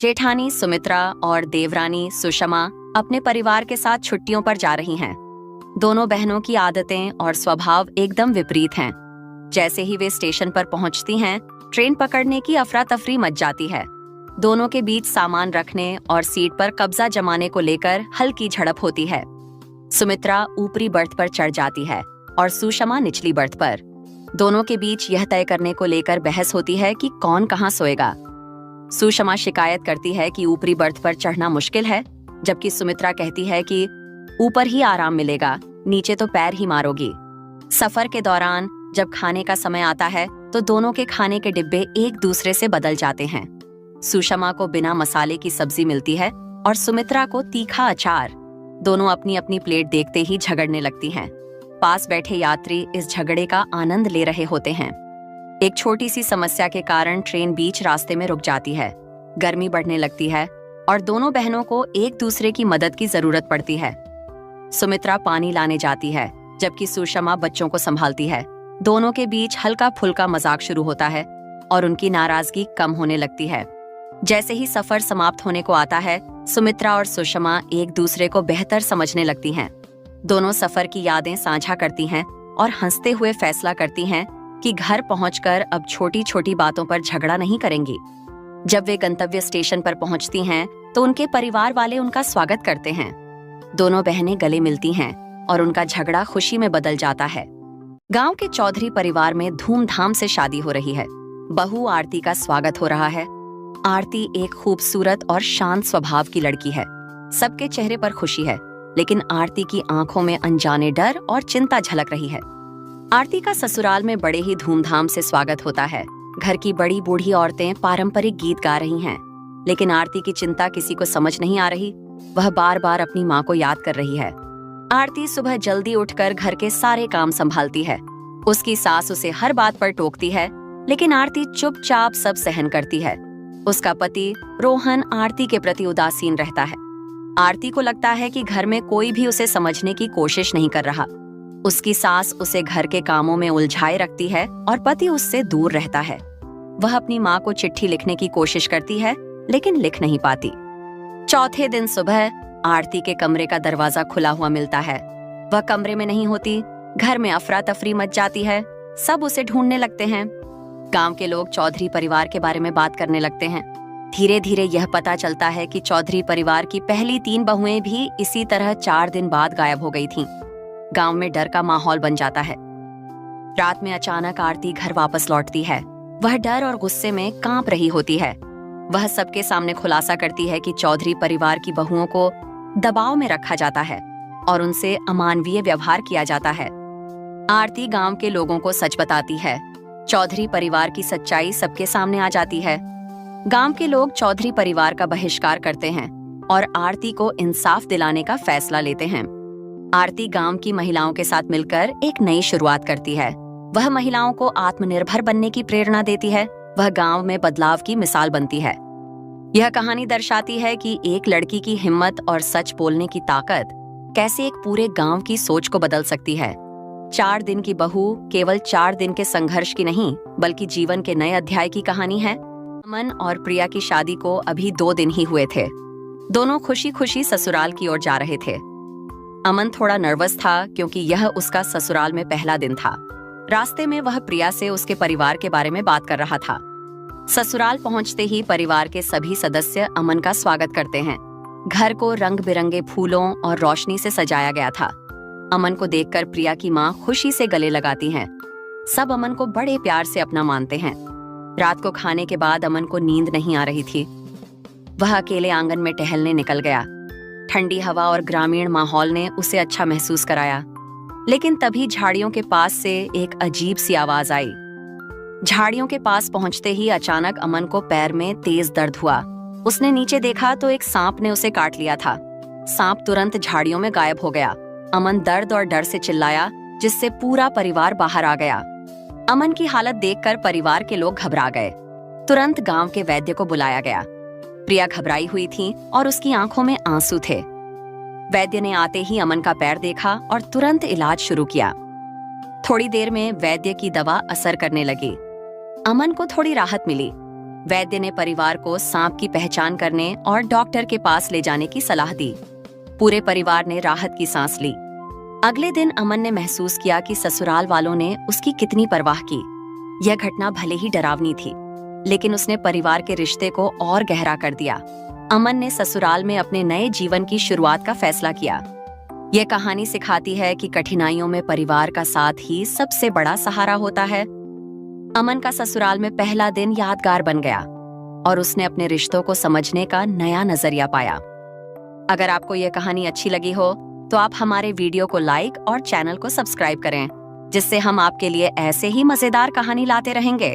जेठानी सुमित्रा और देवरानी सुषमा अपने परिवार के साथ छुट्टियों पर जा रही हैं। दोनों बहनों की आदतें और स्वभाव एकदम विपरीत हैं। जैसे ही वे स्टेशन पर पहुंचती हैं, ट्रेन पकड़ने की अफरा तफरी मच जाती है। दोनों के बीच सामान रखने और सीट पर कब्जा जमाने को लेकर हल्की झड़प होती है। सुमित्रा ऊपरी बर्थ पर चढ़ जाती है और सुषमा निचली बर्थ पर। दोनों के बीच यह तय करने को लेकर बहस होती है कि कौन कहां सोएगा। सुषमा शिकायत करती है कि ऊपरी बर्थ पर चढ़ना मुश्किल है, जबकि सुमित्रा कहती है कि ऊपर ही आराम मिलेगा, नीचे तो पैर ही मारोगी। सफर के दौरान जब खाने का समय आता है तो दोनों के खाने के डिब्बे एक दूसरे से बदल जाते हैं। सुषमा को बिना मसाले की सब्जी मिलती है और सुमित्रा को तीखा अचार। दोनों अपनी अपनी प्लेट देखते ही झगड़ने लगती हैं। पास बैठे यात्री इस झगड़े का आनंद ले रहे होते हैं। एक छोटी सी समस्या के कारण ट्रेन बीच रास्ते में रुक जाती है। गर्मी बढ़ने लगती है और दोनों बहनों को एक दूसरे की मदद की जरूरत पड़ती है। सुमित्रा पानी लाने जाती है, जबकि सुषमा बच्चों को संभालती है। दोनों के बीच हल्का फुल्का मजाक शुरू होता है और उनकी नाराजगी कम होने लगती है। जैसे ही सफर समाप्त होने को आता है, सुमित्रा और सुषमा एक दूसरे को बेहतर समझने लगती हैं। दोनों सफर की यादें साझा करती हैं और हंसते हुए फैसला करती हैं कि घर पहुंचकर अब छोटी छोटी बातों पर झगड़ा नहीं करेंगी। जब वे गंतव्य स्टेशन पर पहुंचती हैं, तो उनके परिवार वाले उनका स्वागत करते हैं। दोनों बहनें गले मिलती हैं और उनका झगड़ा खुशी में बदल जाता है। गांव के चौधरी परिवार में धूमधाम से शादी हो रही है। बहू आरती का स्वागत हो रहा है। आरती एक खूबसूरत और शांत स्वभाव की लड़की है। सबके चेहरे पर खुशी है, लेकिन आरती की आंखों में अनजाने डर और चिंता झलक रही है। आरती का ससुराल में बड़े ही धूमधाम से स्वागत होता है। घर की बड़ी बूढ़ी औरतें पारंपरिक गीत गा रही हैं, लेकिन आरती की चिंता किसी को समझ नहीं आ रही। वह बार बार अपनी माँ को याद कर रही है। आरती सुबह जल्दी उठकर घर के सारे काम संभालती है। उसकी सास उसे हर बात पर टोकती है, लेकिन आरती चुपचाप सब सहन करती है। उसका पति रोहन आरती के प्रति उदासीन रहता है। आरती को लगता है कि घर में कोई भी उसे समझने की कोशिश नहीं कर रहा। उसकी सास उसे घर के कामों में उलझाए रखती है और पति उससे दूर रहता है। वह अपनी माँ को चिट्ठी लिखने की कोशिश करती है, लेकिन लिख नहीं पाती। चौथे दिन सुबह आरती के कमरे का दरवाजा खुला हुआ मिलता है। वह कमरे में नहीं होती। घर में अफरा तफरी मच जाती है। सब उसे ढूंढने लगते हैं। गांव के लोग चौधरी परिवार के बारे में बात करने लगते हैं। धीरे धीरे यह पता चलता है कि चौधरी परिवार की पहली 3 बहुएं भी इसी तरह 4 दिन बाद गायब हो गई थीं। गांव में डर का माहौल बन जाता है। रात में अचानक आरती घर वापस लौटती है। वह डर और गुस्से में कांप रही होती है। वह सबके सामने खुलासा करती है कि चौधरी परिवार की बहुओं को दबाव में रखा जाता है और उनसे अमानवीय व्यवहार किया जाता है। आरती गांव के लोगों को सच बताती है। चौधरी परिवार की सच्चाई सबके सामने आ जाती है। गांव के लोग चौधरी परिवार का बहिष्कार करते हैं और आरती को इंसाफ दिलाने का फैसला लेते हैं। आरती गांव की महिलाओं के साथ मिलकर एक नई शुरुआत करती है। वह महिलाओं को आत्मनिर्भर बनने की प्रेरणा देती है। वह गांव में बदलाव की मिसाल बनती है। यह कहानी दर्शाती है कि एक लड़की की हिम्मत और सच बोलने की ताकत कैसे एक पूरे गांव की सोच को बदल सकती है। 4 दिन की बहू केवल 4 दिन के संघर्ष की नहीं, बल्कि जीवन के नए अध्याय की कहानी है। अमन और प्रिया की शादी को अभी 2 दिन ही हुए थे। दोनों खुशी खुशी ससुराल की ओर जा रहे थे। अमन थोड़ा नर्वस था, क्योंकि यह उसका ससुराल में पहला दिन था। रास्ते में वह प्रिया से उसके परिवार के बारे में बात कर रहा था। ससुराल पहुंचते ही परिवार के सभी सदस्य अमन का स्वागत करते हैं। घर को रंग बिरंगे फूलों और रोशनी से सजाया गया था। अमन को देखकर प्रिया की माँ खुशी से गले लगाती हैं। सब अमन को बड़े प्यार से अपना मानते हैं। रात को खाने के बाद अमन को नींद नहीं आ रही थी। वह अकेले आंगन में टहलने निकल गया। ठंडी हवा और ग्रामीण माहौल ने उसे अच्छा महसूस कराया। लेकिन तभी झाड़ियों के पास से एक अजीब सी आवाज आई। झाड़ियों के पास पहुंचते ही अचानक अमन को पैर में तेज दर्द हुआ। उसने नीचे देखा तो एक सांप ने उसे काट लिया था। सांप तुरंत झाड़ियों में गायब हो गया। अमन दर्द और डर से चिल्लाया, जिससे पूरा परिवार बाहर आ गया। अमन की हालत देखकर परिवार के लोग घबरा गए। तुरंत गांव के वैद्य को बुलाया गया। प्रिया घबराई हुई थी और उसकी आंखों में आंसू थे। वैद्य ने आते ही अमन का पैर देखा और तुरंत इलाज शुरू किया। थोड़ी देर में वैद्य की दवा असर करने लगी। अमन को थोड़ी राहत मिली। वैद्य ने परिवार को सांप की पहचान करने और डॉक्टर के पास ले जाने की सलाह दी। पूरे परिवार ने राहत की सांस ली। अगले दिन अमन ने महसूस किया कि ससुराल वालों ने उसकी कितनी परवाह की। यह घटना भले ही डरावनी थी, लेकिन उसने परिवार के रिश्ते को और गहरा कर दिया। अमन ने ससुराल में अपने नए जीवन की शुरुआत का फैसला किया। यह कहानी सिखाती है कि कठिनाइयों में परिवार का साथ ही सबसे बड़ा सहारा होता है। अमन का ससुराल में पहला दिन यादगार बन गया और उसने अपने रिश्तों को समझने का नया नजरिया पाया। अगर आपको यह कहानी अच्छी लगी हो तो आप हमारे वीडियो को लाइक और चैनल को सब्सक्राइब करें, जिससे हम आपके लिए ऐसे ही मजेदार कहानी लाते रहेंगे।